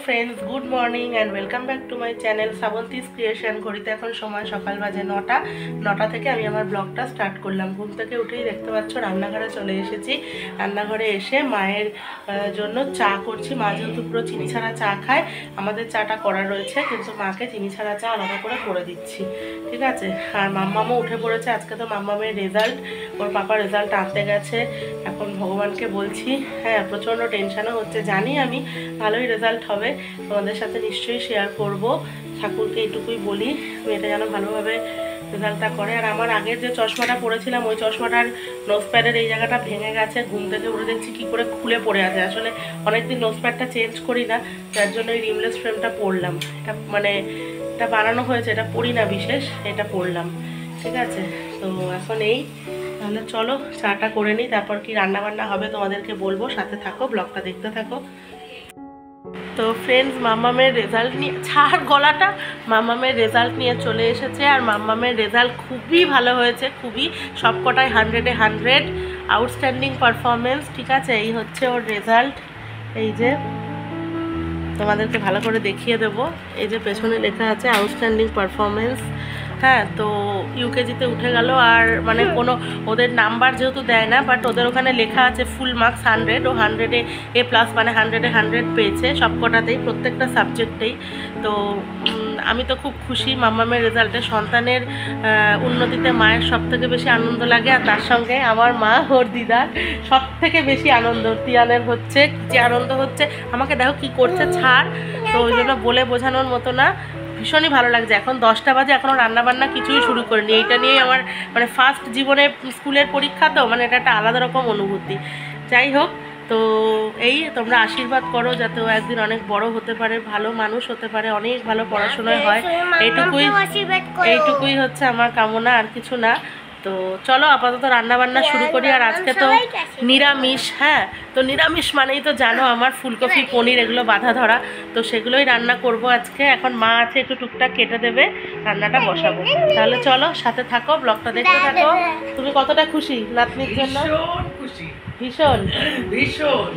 Friends, good morning and welcome back to my channel Shrabanti's creation. ঘড়িতে এখন সময় সকাল বাজে 9টা থেকে আমি আমার ব্লগটা স্টার্ট করলাম। ঘুম থেকে উঠেই দেখতে পাচ্ছ রান্নাঘরে চলে এসেছি। রান্নাঘরে এসে মায়ের জন্য চা করছি। মা যেহেতু পুরো চিনি ছাড়া চা খায়, আমাদের চাটা করা রয়েছে, কিন্তু মাকে চিনি ছাড়া চা আলাদা করে দিচ্ছি, ঠিক আছে। আর মাম্মামও উঠে পড়েছে। আজকে তো মাম্মামের রেজাল্ট, ওর পাপা রেজাল্ট আনতে গেছে। এখন ভগবানকে বলছি, হ্যাঁ প্রচণ্ড টেনশনও হচ্ছে, জানি আমি ভালোই রেজাল্ট হবে, তোমাদের সাথে নিশ্চয়ই শেয়ার করব। ঠাকুরকে এইটুকুই বলি মেয়েটা যেন ভালোভাবে রেজাল্টটা করে। আর আমার আগের যে চশমাটা পরেছিলাম, ওই চশমাটার নোজপ্যাডের এই জায়গাটা ভেঙে গেছে। ঘুম থেকে উঠে দেখছি কী করে খুলে পড়ে আছে। আসলে অনেকদিন নোজপ্যাডটা চেঞ্জ করি না, যার জন্য এই রিমলেস ফ্রেমটা পরলাম। এটা মানে এটা বানানো হয়েছে, এটা পরি না বিশেষ, এটা পরলাম, ঠিক আছে। তো এখন তাহলে চলো চাটা করে নিই, তারপর কি রান্না বান্না হবে তোমাদেরকে বলবো। সাথে থাকো, ব্লগটা দেখতে থাকো। তো ফ্রেন্ডস, মাম্মামের রেজাল্ট নিয়ে মাম্মামের রেজাল্ট নিয়ে চলে এসেছে। আর মাম্মামের রেজাল্ট খুবই ভালো হয়েছে, খুবই, সবকটাই 100-এ 100, আউটস্ট্যান্ডিং পারফরমেন্স, ঠিক আছে। এই হচ্ছে ওর রেজাল্ট। এই যে তোমাদেরকে ভালো করে দেখিয়ে দেবো, এই যে পেছনে লেখা আছে আউটস্ট্যান্ডিং পারফরমেন্স। হ্যাঁ, তো ইউকেজিতে উঠে গেল। আর মানে কোনো ওদের নাম্বার যেহেতু দেয় না, বাট ওদের ওখানে লেখা আছে ফুল মার্কস 100, ও 100-এ A+, মানে 100-এ 100 পেয়েছে সবকটাতেই, প্রত্যেকটা সাবজেক্টেই। তো আমি তো খুব খুশি মাম্মামের রেজাল্টে। সন্তানের উন্নতিতে মায়ের সবথেকে বেশি আনন্দ লাগে, আর তার সঙ্গে আমার মা, ওর দিদার সবথেকে বেশি আনন্দ। তিয়ানের হচ্ছে যে আনন্দ হচ্ছে, আমাকে দেখো কি করছে, ছাড়। তো ওই জন্য বলে বোঝানোর মতো না, ভীষণই ভালো লাগছে। এখন 10টা বাজে, এখনও রান্নাবান্না কিছুই শুরু করিনি। এইটা নিয়েই আমার মানে ফার্স্ট জীবনে স্কুলের পরীক্ষা, তো মানে এটা একটা আলাদা রকম অনুভূতি। যাই হোক, তো তোমরা আশীর্বাদ করো যাতে ও একদিন অনেক বড় হতে পারে, ভালো মানুষ হতে পারে, অনেক ভালো পড়াশোনায় হয়, এইটুকুই হচ্ছে আমার কামনা, আর কিছু না। তো চলো আপাতত রান্নাবান্না শুরু করি। আর আজকে তো নিরামিষ, হ্যাঁ, তো নিরামিষ মানেই তো জানো আমার ফুলকপি, পনির এগুলো বাঁধা ধরা, তো সেগুলোই রান্না করব আজকে। এখন মা আছে, একটু টুকটাক কেটে দেবে, রান্নাটা বসাবো। তাহলে চলো সাথে থাকো, ব্লগটা দেখতে থাকো। তুমি কতটা খুশি নাতনির জন্য? ভীষণ ভীষণ।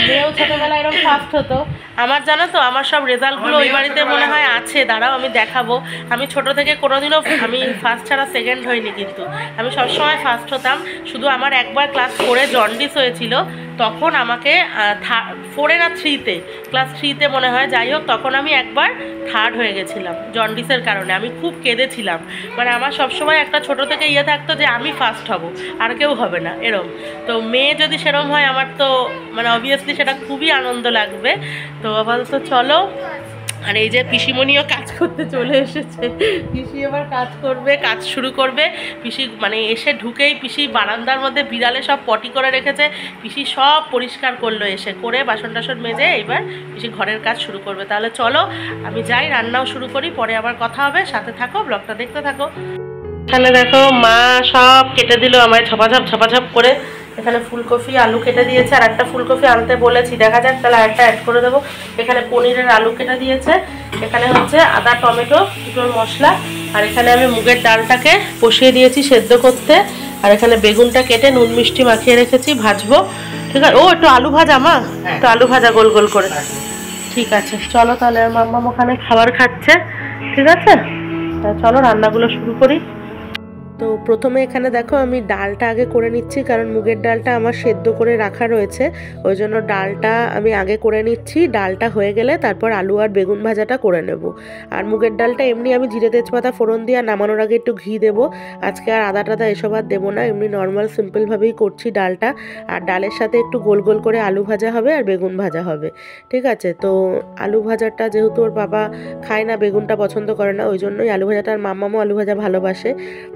মেয়েও ছোটোবেলায় এরকম ফার্স্ট হতো আমার, জানো তো, আমার সব রেজাল্টগুলো ওই বাড়িতে মনে হয় আছে, দাঁড়াও আমি দেখাবো। আমি ছোট থেকে কোনোদিনও আমি ফার্স্ট ছাড়া সেকেন্ড হইনি, কিন্তু আমি সবসময় ফার্স্ট হতাম। শুধু আমার একবার ক্লাস 4-এ জন্ডিস হয়েছিল, তখন আমাকে 4-এ না 3-তে, ক্লাস 3-তে মনে হয়, যাই হোক, তখন আমি একবার থার্ড হয়ে গেছিলাম জন্ডিসের কারণে। আমি খুব কেঁদেছিলাম, মানে আমার সবসময় একটা ছোট থেকে ইয়ে থাকতো যে আমি ফার্স্ট হব, আর কেউ হবে না, এরম। তো মেয়ে যদি সেরম হয়, আমার তো মানে অবভিয়াসলি সেটা খুবই আনন্দ লাগবে। তো আপাতত চলো। আর এই যে পিসিমণিও কাজ করতে চলে এসেছে, পিসি এবার কাজ শুরু করবে। পিসি মানে এসে ঢুকেই পিসি বারান্দার মধ্যে বিড়ালে সব পটি করে রেখেছে, পিসি সব পরিষ্কার করলো, এসে করে বাসন টাসন মেজে এইবার পিসি ঘরের কাজ শুরু করবে। তাহলে চলো আমি যাই, রান্নাও শুরু করি, পরে আবার কথা হবে, সাথে থাকো, ব্লগটা দেখতে থাকো। এখানে দেখো মা সব কেটে দিল আমায় ঝপাঝপ করে। এখানে ফুলকপি আলু কেটে দিয়েছে, আর একটা ফুলকপি আনতে বলেছি, দেখা যাক, তাহলে আরেকটা অ্যাড করে দেবো। এখানে পনিরের আলু কেটে দিয়েছে, এখানে হচ্ছে আদা টমেটো দুটোর মশলা, আর এখানে আমি মুগের ডালটাকে বসিয়ে দিয়েছি সেদ্ধ করতে, আর এখানে বেগুনটা কেটে নুন মিষ্টি মাখিয়ে রেখেছি, ভাজবো, ঠিক আছে। ও একটু আলু ভাজা মা, একটু আলু ভাজা গোল গোল করে, ঠিক আছে। চলো তাহলে, মাম্মাম ওখানে খাবার খাচ্ছে, ঠিক আছে। চলো রান্নাগুলো শুরু করি। তো প্রথমে এখানে দেখো আমি ডালটা আগে করে নিচ্ছি, কারণ মুগের ডালটা আমার সেদ্ধ করে রাখা রয়েছে, ওই জন্য ডালটা আমি আগে করে নিচ্ছি। ডালটা হয়ে গেলে তারপর আলু আর বেগুন ভাজাটা করে নেব। আর মুগের ডালটা এমনি আমি জিরে তেজপাতা ফোড়ন দিয়ে নামানোর আগে একটু ঘি দেবো। আজকে আর আদা টাদা এসব আর দেবো না, এমনি নর্মাল সিম্পলভাবেই করছি ডালটা। আর ডালের সাথে একটু গোল গোল করে আলু ভাজা হবে আর বেগুন ভাজা হবে, ঠিক আছে। তো আলু ভাজাটা যেহেতু ওর বাবা খায় না, বেগুনটা পছন্দ করে না, ওই জন্যই আলু ভাজাটা, আর মাম্মামও আলু ভাজা ভালোবাসে,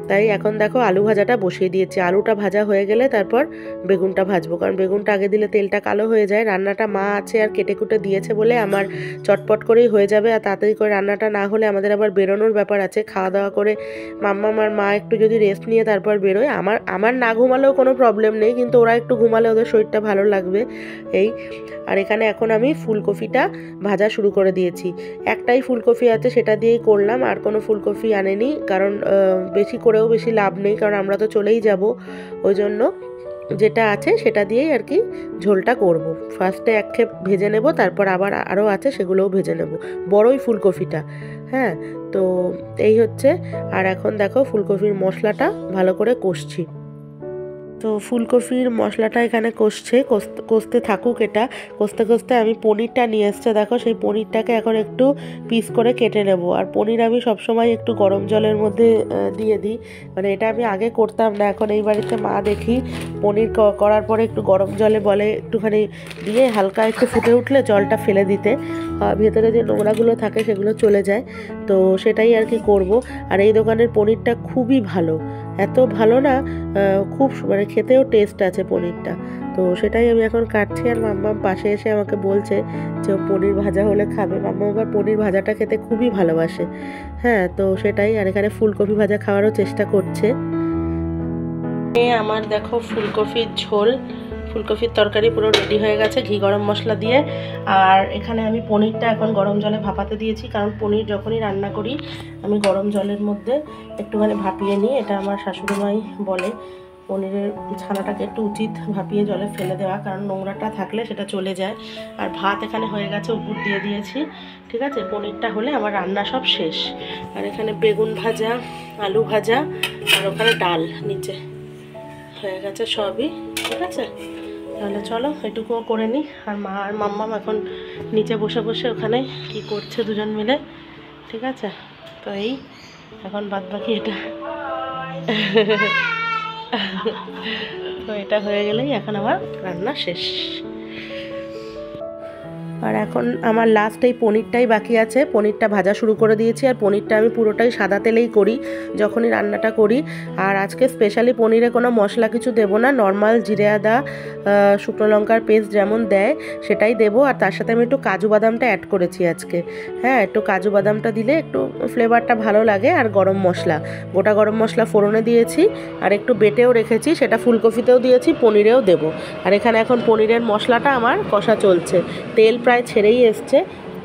তাই এখন দেখো আলু ভাজাটা বসিয়ে দিয়েছি। আলুটা ভাজা হয়ে গেলে তারপর বেগুনটা ভাজবো, কারণ বেগুনটা আগে দিলে তেলটা কালো হয়ে যায়। রান্নাটা মা আছে আর কেটে কুটে দিয়েছে বলে আমার চটপট করেই হয়ে যাবে, আর তাড়াতাড়ি করে রান্নাটা না হলে আমাদের আবার বেরোনোর ব্যাপার আছে। খাওয়া দাওয়া করে মাম্মা আর মা একটু যদি রেস্ট নিয়ে তারপর বেরোয়, আমার না ঘুমালেও কোনো প্রবলেম নেই, কিন্তু ওরা একটু ঘুমালে ওদের শরীরটা ভালো লাগবে, এই। আর এখানে এখন আমি ফুলকপিটা ভাজা শুরু করে দিয়েছি। একটাই ফুলকপি আছে, সেটা দিয়েই করলাম, আর কোনো ফুলকপি আনেনি, কারণ বেশি করেও বেশি লাভ নেই, কারণ আমরা তো চলেই যাব, ওই জন্য যেটা আছে সেটা দিয়েই আর কি ঝোলটা করব। ফার্স্টে এক খেপ ভেজে নেব, তারপর আবার আরও আছে সেগুলোও ভেজে নেব, বড়ই ফুলকপিটা। হ্যাঁ, তো এই হচ্ছে। আর এখন দেখো ফুলকপির মশলাটা ভালো করে কষছি। তো ফুলকপির মশলাটা এখানে কষতে থাকুক। এটা কষতে কষতে আমি পনিরটা নিয়ে এসছে, দেখো সেই পনিরটাকে এখন একটু পিস করে কেটে নেব। আর পনির আমি সবসময় একটু গরম জলের মধ্যে দিয়ে দিই, মানে এটা আমি আগে করতাম না, এখন এই বাড়িতে মা দেখি পনির করার পরে একটু গরম জলে বলে একটুখানি দিয়ে হালকা একটু ফুটে উঠলে জলটা ফেলে দিতে, ভেতরে যে নোংরাগুলো থাকে সেগুলো চলে যায়। তো সেটাই আর কি করব। আর এই দোকানের পনিরটা খুবই ভালো, এত ভালো না, খুব মানে খেতেও টেস্ট আছে পনিরটা। তো সেটাই আমি এখন কাটছি। আর মাম্মাম পাশে এসে আমাকে বলছে যে পনির ভাজা হলে খাবে। মাম্মাম আবার পনির ভাজাটা খেতে খুবই ভালোবাসে। হ্যাঁ, তো সেটাই। আর এখানে ফুলকপি ভাজা খাওয়ারও চেষ্টা করছে। আমার দেখো ফুলকপির ঝোল, ফুলকপির তরকারি পুরো রেডি হয়ে গেছে ঘি গরম মশলা দিয়ে। আর এখানে আমি পনিরটা এখন গরম জলে ভাপাতে দিয়েছি, কারণ পনির যখনই রান্না করি আমি গরম জলের মধ্যে একটুখানি ভাপিয়ে নিই। এটা আমার শাশুড়িমাই বলে পনিরের ছানাটাকে একটু উচিত ভাপিয়ে জলে ফেলে দেওয়া, কারণ নোংরাটা থাকলে সেটা চলে যায়। আর ভাত এখানে হয়ে গেছে, উপর দিয়ে দিয়েছি। ঠিক আছে, পনিরটা হলে আমার রান্না সব শেষ। আর এখানে বেগুন ভাজা, আলু ভাজা, আর ওখানে ডাল নিচে হয়ে গেছে সবই। ঠিক আছে, তাহলে চলো এটুকুও করে নিই। আর মা আর মাম্মাম এখন নিচে বসে বসে ওখানে কি করছে দুজন মিলে। ঠিক আছে, তো এই এখন বাদ বাকি এটা তো এটা হয়ে গেলেই এখন আমার রান্না শেষ। আর এখন আমার লাস্ট এই পনিরটাই বাকি আছে। পনিরটা ভাজা শুরু করে দিয়েছি। আর পনিরটা আমি পুরোটাই সাদা তেলেই করি যখনই রান্নাটা করি। আর আজকে স্পেশালি পনিরে কোনো মশলা কিছু দেব না, নর্মাল জিরে আদা শুকনো লঙ্কার পেস্ট যেমন দেয় সেটাই দেবো। আর তার সাথে আমি একটু কাজু বাদামটা অ্যাড করেছি আজকে। হ্যাঁ, একটু কাজু বাদামটা দিলে একটু ফ্লেভারটা ভালো লাগে। আর গরম মশলা, গোটা গরম মশলা ফোড়নে দিয়েছি, আর একটু বেটেও রেখেছি, সেটা ফুলকপিতেও দিয়েছি, পনিরেও দেবো। আর এখানে এখন পনিরের মশলাটা আমার কষা চলছে, তেল প্রায় ছেড়েই এসছে।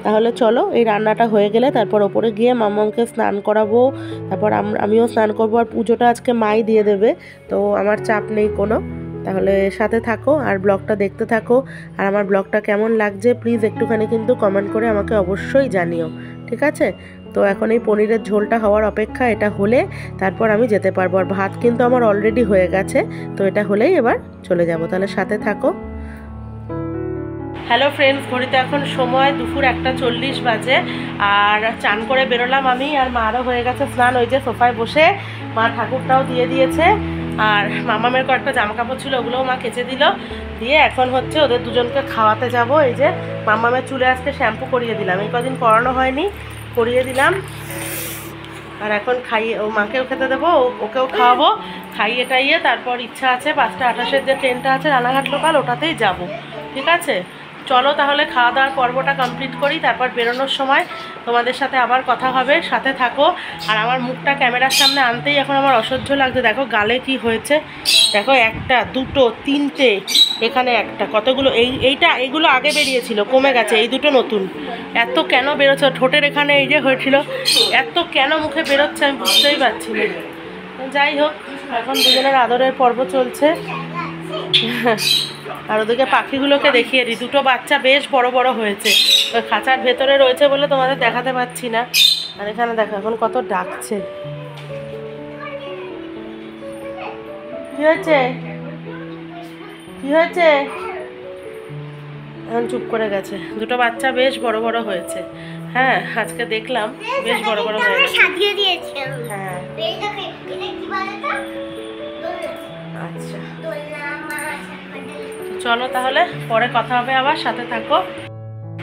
তাহলে চলো এই রান্নাটা হয়ে গেলে তারপর ওপরে গিয়ে মাম্মামকে স্নান করাবো, তারপর আমিও স্নান করবো। আর পুজোটা আজকে মাই দিয়ে দেবে, তো আমার চাপ নেই কোনো। তাহলে সাথে থাকো আর ব্লগটা দেখতে থাকো। আর আমার ব্লগটা কেমন লাগছে প্লিজ একটুখানি কিন্তু কমেন্ট করে আমাকে অবশ্যই জানিও। ঠিক আছে, তো এখন এই পনিরের ঝোলটা হওয়ার অপেক্ষা, এটা হলে তারপর আমি যেতে পারবো। আর ভাত কিন্তু আমার অলরেডি হয়ে গেছে, তো এটা হলেই এবার চলে যাব। তাহলে সাথে থাকো। হ্যালো ফ্রেন্ডস, ঘড়িতে এখন সময় দুপুর 1:40 বাজে। আর চান করে বেরোলাম আমি, আর মারও হয়ে গেছে স্নান, ওই যে সোফায় বসে মা ঠাকুরটাও দিয়ে দিয়েছে। আর মামামের কয়েকটা জামা কাপড় ছিল ওগুলোও মা কেচে দিল, দিয়ে এখন হচ্ছে ওদের দুজনকে খাওয়াতে যাব। এই যে মামামের চুলে আজকে শ্যাম্পু করিয়ে দিলাম, এই কদিন করানো হয়নি, করিয়ে দিলাম। আর এখন খাইয়ে ও মাকেও খেতে দেবো, ওকেও খাওয়াবো, খাইয়ে টাইয়ে তারপর ইচ্ছা আছে 5:28-এর যে ট্রেনটা আছে রানাঘাট লোকাল, ওটাতেই যাব। ঠিক আছে, চলো তাহলে খাওয়া দাওয়ার পর্বটা কমপ্লিট করি, তারপর বেরোনোর সময় তোমাদের সাথে আবার কথা হবে, সাথে থাকো। আর আমার মুখটা ক্যামেরার সামনে আনতেই এখন আমার অসহ্য লাগছে। দেখো গালে কি হয়েছে, দেখো 1, 2, 3, এখানে একটা, কতগুলো এইগুলো আগে বেরিয়েছিল, কমে গেছে, এই দুটো নতুন। এত কেন বেরোচ্ছে, ঠোঁটের এখানে এই যে হয়েছিল, এত কেন মুখে বেরোচ্ছে আমি বুঝতেই পারছি না। যাই হোক, এখন দুজনের আদরের পর্ব চলছে। আর ওদিকে পাখিগুলোকে দেখিয়ে দিই, দুটো বাচ্চা বেশ বড় বড় হয়েছে, ওই খাঁচার ভেতরে রয়েছে বলে তোমাদের দেখাতে পাচ্ছি না। আর এখানে দেখো এখন কত ডাকছে। কি হয়েছে, কি হয়েছে? এখন চুপ করে গেছে। দুটো বাচ্চা বেশ বড় বড় হয়েছে। হ্যাঁ, আজকে দেখলাম বেশ বড় বড় হয়ে গেছে। হ্যাঁ, আচ্ছা চলো তাহলে পরে কথা হবে, আবার সাথে থাকো।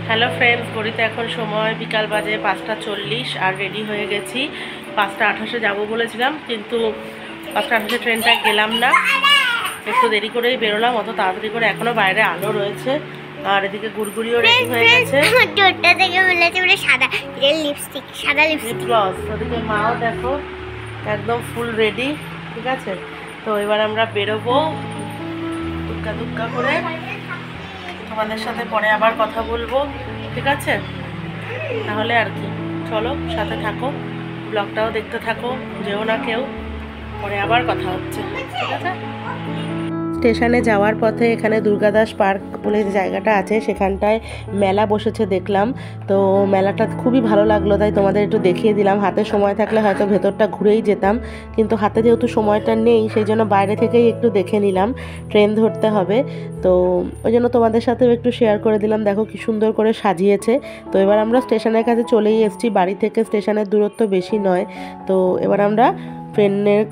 হ্যালো ফ্রেন্ডস, ঘড়িতে এখন সময় বিকাল বাজে 5:40। আর রেডি হয়ে গেছি, 5:28-এ যাবো বলেছিলাম, কিন্তু 5:28-এ ট্রেনটা গেলাম না, একটু দেরি করেই বেরোলাম, অত তাড়াতাড়ি করে। এখনও বাইরে আলো রয়েছে। আর এদিকে গুড়গুড়িও রেডি হয়ে গেছে, লিপ গ্লস। ওদিকে মাও দেখো একদম ফুল রেডি। ঠিক আছে, তো এবার আমরা বেরোবো দুক্কা দুক্কা করে। তোমাদের সাথে পরে আবার কথা বলবো। ঠিক আছে, তাহলে আর কি, চলো সাথে থাকো, ব্লগটাও দেখতে থাকো, যেও না কেউ, পরে আবার কথা হচ্ছে। ঠিক আছে, স্টেশনে যাওয়ার পথে এখানে দুর্গাদাস পার্ক বলে যে জায়গাটা আছে সেখানটায় মেলা বসেছে দেখলাম। তো মেলাটা খুবই ভালো লাগলো, তাই তোমাদের একটু দেখিয়ে দিলাম। হাতে সময় থাকলে হয়তো ভেতরটা ঘুরেই যেতাম, কিন্তু হাতে যেহেতু সময়টা নেই সেই জন্য বাইরে থেকেই একটু দেখে নিলাম। ট্রেন ধরতে হবে, তো ওই জন্য তোমাদের সাথেও একটু শেয়ার করে দিলাম। দেখো কি সুন্দর করে সাজিয়েছে। তো এবার আমরা স্টেশনের কাছে চলেই এসেছি, বাড়ি থেকে স্টেশনের দূরত্ব বেশি নয়। তো এবার আমরা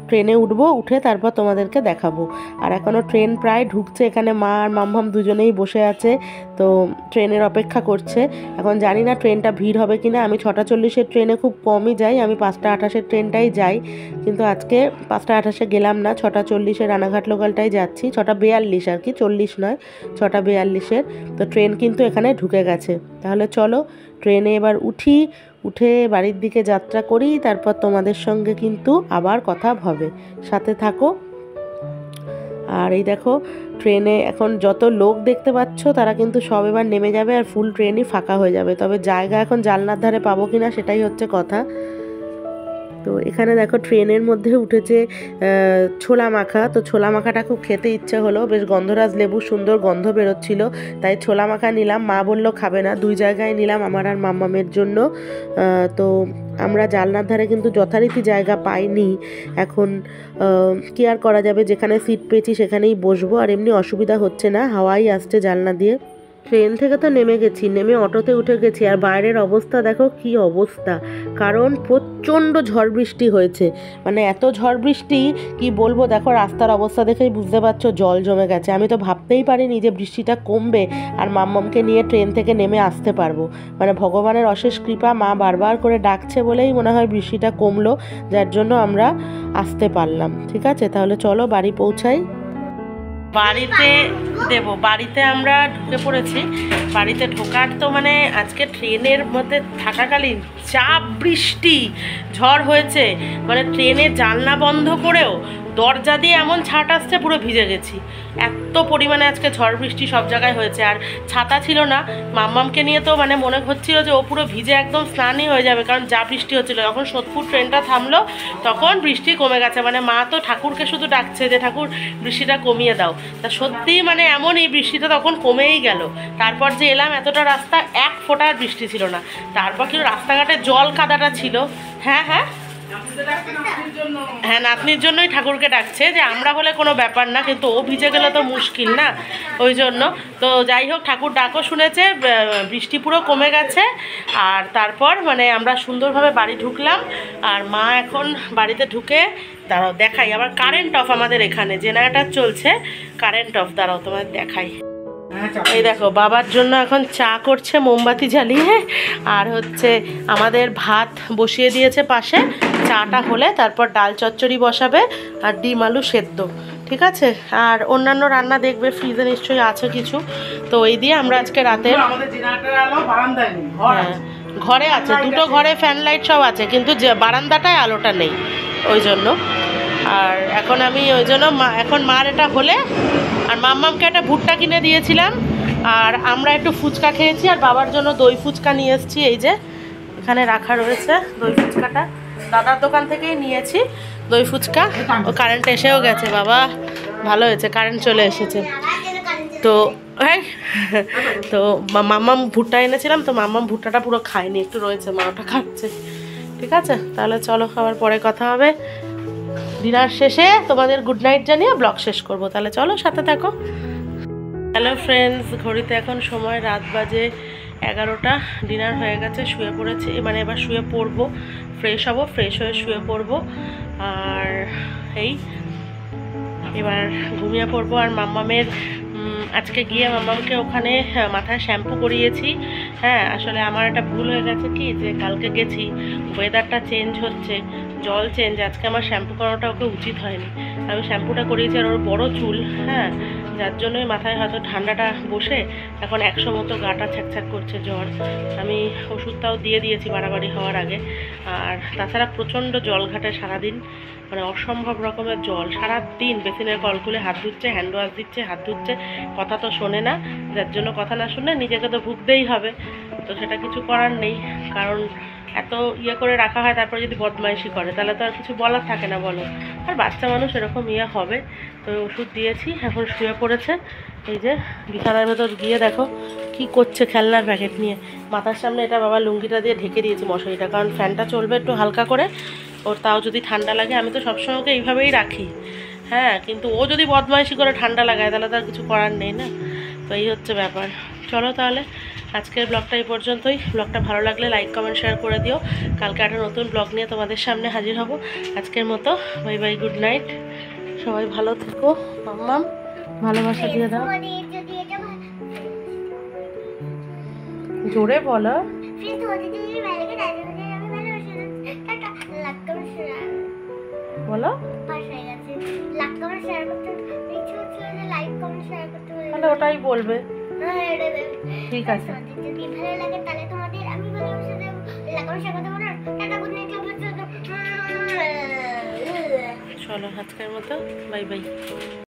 ট্রেনে উঠবো, উঠে তারপর তোমাদেরকে দেখাবো। আর এখনও ট্রেন প্রায় ঢুকছে। এখানে মা আর মামভাম দুজনেই বসে আছে, তো ট্রেনের অপেক্ষা করছে। এখন জানি না ট্রেনটা ভিড় হবে কিনা। আমি 6:40-এর ট্রেনে খুব কমই যাই, আমি 5:28-এর ট্রেনটাই যাই, কিন্তু আজকে 5:28-এ গেলাম না, 6:40-এ রানাঘাট লোকালটাই যাচ্ছি। 6:42 আর কি, 40 নয়, 6:42-এর। তো ট্রেন কিন্তু এখানে ঢুকে গেছে। তাহলে চলো ট্রেনে এবার উঠে বাড়ির দিকে যাত্রা করি, তারপর তোমাদের সঙ্গে কিন্তু আবার কথা হবে, সাথে থাকো। আর এই দেখো ট্রেনে এখন যত লোক দেখতে পাচ্ছ তারা কিন্তু সব এবার নেমে যাবে, আর ফুল ট্রেনই ফাঁকা হয়ে যাবে। তবে জায়গা এখন জানলার ধারে পাবো কিনা সেটাই হচ্ছে কথা। তো এখানে দেখো ট্রেনের মধ্যে উঠেছে ছোলা মাখা। তো ছোলা মাখাটা খুব খেতে ইচ্ছে হলো, বেশ গন্ধরাজ লেবু সুন্দর গন্ধ বেরোচ্ছিল, তাই ছোলা মাখা নিলাম। মা বললো খাবে না, 2 জায়গায় নিলাম আমার আর মাম্মামের জন্য। তো আমরা জানলার ধারে কিন্তু যথারীতি জায়গা পাইনি। এখন কি আর করা যাবে, যেখানে সিট পেয়েছি সেখানেই বসবো। আর এমনি অসুবিধা হচ্ছে না, হাওয়াই আসছে জানলা দিয়ে। ট্রেন থেকে তো নেমে গেছি, নেমে অটোতে উঠে গেছি। আর বাইরের অবস্থা দেখো কি অবস্থা, কারণ প্রচণ্ড ঝড় বৃষ্টি হয়েছে। মানে এত ঝড় বৃষ্টি কি বলবো, দেখো রাস্তার অবস্থা দেখেই বুঝতে পারছো জল জমে গেছে। আমি তো ভাবতেই পারিনি যে বৃষ্টিটা কমবে আর মাম্মামকে নিয়ে ট্রেন থেকে নেমে আসতে পারবো। মানে ভগবানের অশেষ কৃপা, মা বারবার করে ডাকছে বলেই মনে হয় বৃষ্টিটা কমলো, যার জন্য আমরা আসতে পারলাম। ঠিক আছে, তাহলে চলো বাড়ি পৌঁছাই। বাড়িতে আমরা ঢুকে পড়েছি। বাড়িতে ঢোকার তো মানে আজকে ট্রেনের মধ্যে থাকাকালীন চাপ বৃষ্টি ঝড় হয়েছে, মানে ট্রেনের জানলা বন্ধ করেও দরজা দিয়ে এমন ছাট আসছে, পুরো ভিজে গেছি। এত পরিমাণে আজকে ঝড় বৃষ্টি সব জায়গায় হয়েছে। আর ছাতা ছিল না, মাম্মামকে নিয়ে তো মানে মনে হচ্ছিল যে ও পুরো ভিজে একদম স্নানই হয়ে যাবে, কারণ যা বৃষ্টি হচ্ছিলো। যখন সোদপুর ট্রেনটা থামলো তখন বৃষ্টি কমে গেছে। মানে মা তো ঠাকুরকে শুধু ডাকছে যে ঠাকুর বৃষ্টিটা কমিয়ে দাও। তা সত্যিই মানে এমন এই বৃষ্টিটা তখন কমেই গেল। তারপর যে এলাম, এতটা রাস্তা এক ফোঁটার বৃষ্টি ছিল না। তারপর কিন্তু রাস্তাঘাটে জল কাদাটা ছিল। হ্যাঁ, নাতনির জন্যই ঠাকুরকে ডাকছে, যে আমরা হলে কোনো ব্যাপার না, কিন্তু ও ভিজে গেলে তো মুশকিল না, ওই জন্য। তো যাই হোক, ঠাকুর ডাকও শুনেছে, বৃষ্টি পুরো কমে গেছে। আর তারপর মানে আমরা সুন্দরভাবে বাড়ি ঢুকলাম। আর মা এখন বাড়িতে ঢুকে, দাঁড়াও দেখাই, আবার কারেন্ট অফ আমাদের এখানে, জেনারেটর চলছে, কারেন্ট অফ। দাঁড়াও তোমার দেখাই। এই দেখো বাবার জন্য এখন চা করছে মোমবাতি জ্বালিয়ে, আর হচ্ছে আমাদের ভাত বসিয়ে দিয়েছে পাশে। চাটা হলে তারপর ডাল চচ্চড়ি বসাবে আর ডিম আলু সেদ্ধ। ঠিক আছে, আর অন্যান্য রান্না দেখবে, ফ্রিজে নিশ্চয়ই আছে কিছু। তো এই দিয়ে আমরা আজকে রাতে, ঘরে আছে, দুটো ঘরে ফ্যান লাইট সব আছে, কিন্তু যে বারান্দাটায় আলোটা নেই, ওই জন্য। আর এখন আমি ওই জন্য এখন মার এটা হলে, আর মাম্মামকে একটা ভুট্টা কিনে দিয়েছিলাম, আর আমরা একটু ফুচকা খেয়েছি, আর বাবার জন্য দই ফুচকা নিয়ে এসেছি। এই যে এখানে রাখা রয়েছে দই ফুচকাটা, দাদার দোকান থেকেই নিয়েছি দই ফুচকা। ও কারেন্ট এসেও গেছে, বাবা ভালো হয়েছে কারেন্ট চলে এসেছে। তো হ্যাঁ, তো মাম্মাম ভুট্টা এনেছিলাম, তো মাম্মাম ভুট্টাটা পুরো খায়নি, একটু রয়েছে, মা ওটা খাচ্ছে। ঠিক আছে, তাহলে চলো আবার পরে কথা হবে। ডিনার শেষে তোমাদের গুড নাইট জানিয়ে ব্লগ শেষ করব, তাহলে চলো সাথে থাকো। হ্যালো ফ্রেন্ডস, ঘড়িতে এখন সময় রাত বাজে 11টা। ডিনার হয়ে গেছে, শুয়ে পড়েছি, মানে এবার শুয়ে পড়বো, ফ্রেশ হব, ফ্রেশ হয়ে শুয়ে পড়বো। আর এই এবার ঘুমিয়ে পড়বো। আর মাম্মামের আজকে গিয়ে মাম্মামকে ওখানে মাথায় শ্যাম্পু করিয়েছি। হ্যাঁ, আসলে আমার একটা ভুল হয়ে গেছে কি, যে কালকে গেছি, ওয়েদারটা চেঞ্জ হচ্ছে, জল চেঞ্জ, আজকে আমার শ্যাম্পু করানোটা ওকে উচিত হয়নি। আমি শ্যাম্পুটা করিয়েছি, আর ওর বড় চুল, হ্যাঁ, যার জন্যই মাথায় হয়তো ঠান্ডাটা বসে এখন 100 মতো গাটা ছ্যাকছ্যাক করছে জ্বর। আমি ওষুধটাও দিয়ে দিয়েছি বাড়াবাড়ি হওয়ার আগে। আর তাছাড়া প্রচণ্ড জল ঘাটে সারাদিন, মানে অসম্ভব রকমের জল সারাদিন। বেসিনের কল খুলে হাত ধুচ্ছে, হ্যান্ড ওয়াশ দিচ্ছে, হাত ধুচ্ছে, কথা তো শোনে না, যার জন্য কথা না শুনে নিজেকে তো ভুগতেই হবে। তো সেটা কিছু করার নেই, কারণ এত ইয়ে করে রাখা হয়, তারপরে যদি বদমাইশি করে তাহলে তো আর কিছু বলার থাকে না বলো। আর বাচ্চা মানুষ এরকম ইয়ে হবে। তো ওষুধ দিয়েছি, এখন শুয়ে পড়েছে। এই যে বিছানার ভেতর গিয়ে দেখো কি করছে, খেলনার প্যাকেট নিয়ে। মাথার সামনে এটা বাবা লুঙ্গিটা দিয়ে ঢেকে দিয়েছি মশারিটা, কারণ ফ্যানটা চলবে একটু হালকা করে, ওর তাও যদি ঠান্ডা লাগে। আমি তো সবসময় ওকে এইভাবেই রাখি, হ্যাঁ, কিন্তু ও যদি বদমাইশি করে ঠান্ডা লাগায় তাহলে তো আর কিছু করার নেই না। তো এই হচ্ছে ব্যাপার। চলো তাহলে আজকের ব্লগটা এই পর্যন্তই। ব্লগটা ভালো লাগলে লাইক কমেন্ট শেয়ার করে দিও। কালকে একটা নতুন ব্লগ নিয়ে তোমাদের সামনে হাজির হব। আজকের মতো বাই বাই, গুড নাইট, সবাই ভালো থেকো। মাম্মাম ভালোবাসা দিয়ে দাও, জোরে বলো। বলো তাহলে ওটাই বলবে, ঠিক আছে। চলো আজকের মতো বাই বাই।